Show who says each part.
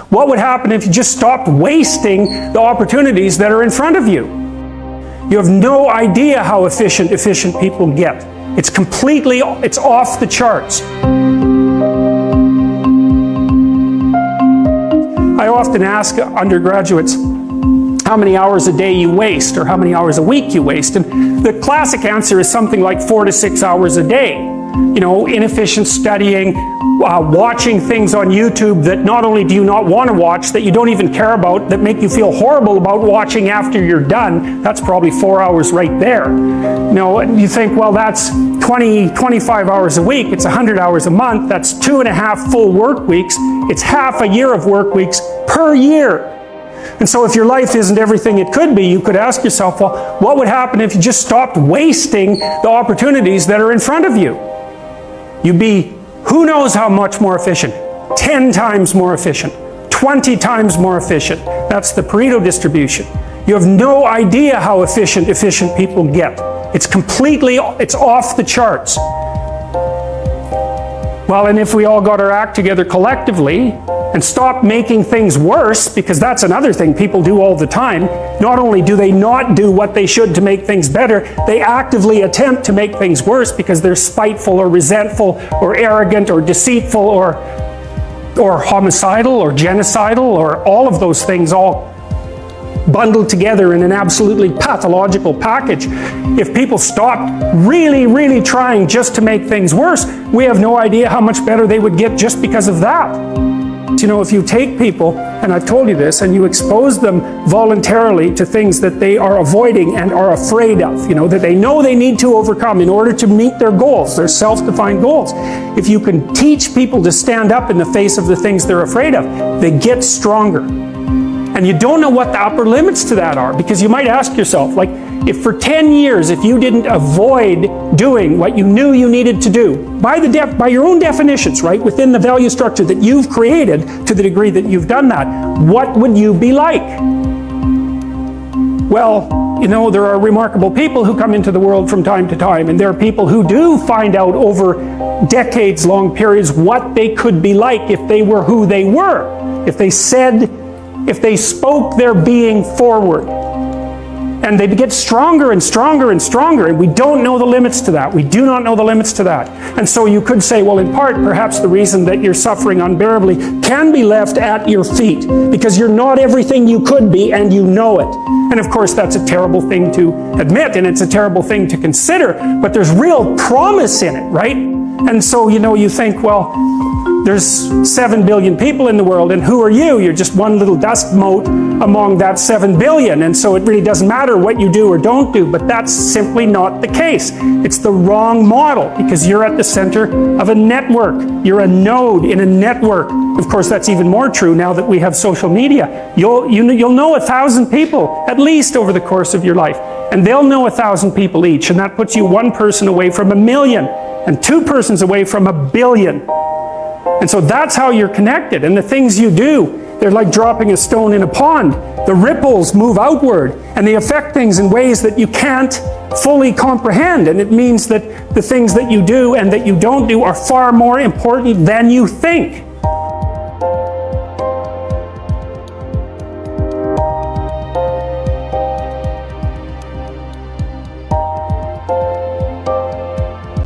Speaker 1: What would happen if you just stopped wasting the opportunities that are in front of you? You have no idea how efficient people get. It's off the charts. I often ask undergraduates how many hours a day you waste or how many hours a week you waste. And the classic answer is something like 4 to 6 hours a day. You know, inefficient studying, watching things on YouTube that not only do you not want to watch, that you don't even care about, that make you feel horrible about watching after you're done. That's probably 4 hours right there. You know, you think, well, that's 25 hours a week. It's 100 hours a month. That's 2.5 full work weeks. It's half a year of work weeks per year. And so if your life isn't everything it could be, you could ask yourself, well, what would happen if you just stopped wasting the opportunities that are in front of you? You'd be who knows how much more efficient, 10 times more efficient, 20 times more efficient. That's the Pareto distribution. You have no idea how efficient people get. It's off the charts. Well, and if we all got our act together collectively and stopped making things worse, because that's another thing people do all the time, not only do they not do what they should to make things better, they actively attempt to make things worse because they're spiteful or resentful or arrogant or deceitful or homicidal or genocidal or all of those things all bundled together in an absolutely pathological package. If people stopped really, really trying just to make things worse, we have no idea how much better they would get just because of that. You know, if you take people, and I've told you this, and you expose them voluntarily to things that they are avoiding and are afraid of, you know, that they know they need to overcome in order to meet their goals, their self-defined goals. If you can teach people to stand up in the face of the things they're afraid of, they get stronger. And you don't know what the upper limits to that are, because you might ask yourself, like, if for 10 years, if you didn't avoid doing what you knew you needed to do, by your own definitions, right, within the value structure that you've created to the degree that you've done that, what would you be like? Well, you know, there are remarkable people who come into the world from time to time, and there are people who do find out over decades-long periods what they could be like if they were who they were, if they spoke their being forward. And they get stronger and stronger and stronger, and we don't know the limits to that. We do not know the limits to that. And so you could say, well, in part, perhaps the reason that you're suffering unbearably can be left at your feet, because you're not everything you could be, and you know it. And of course, that's a terrible thing to admit, and it's a terrible thing to consider, but there's real promise in it, right? And so, you know, you think, well, there's 7 billion people in the world, and who are you? You're just one little dust mote among that 7 billion, and so it really doesn't matter what you do or don't do, but that's simply not the case. It's the wrong model, because you're at the center of a network. You're a node in a network. Of course, that's even more true now that we have social media. You'll know 1,000 people, at least over the course of your life, and they'll know 1,000 people each, and that puts you one person away from 1 million, and 2 persons away from 1 billion. And so that's how you're connected. And the things you do, they're like dropping a stone in a pond. The ripples move outward, and they affect things in ways that you can't fully comprehend. And it means that the things that you do and that you don't do are far more important than you think.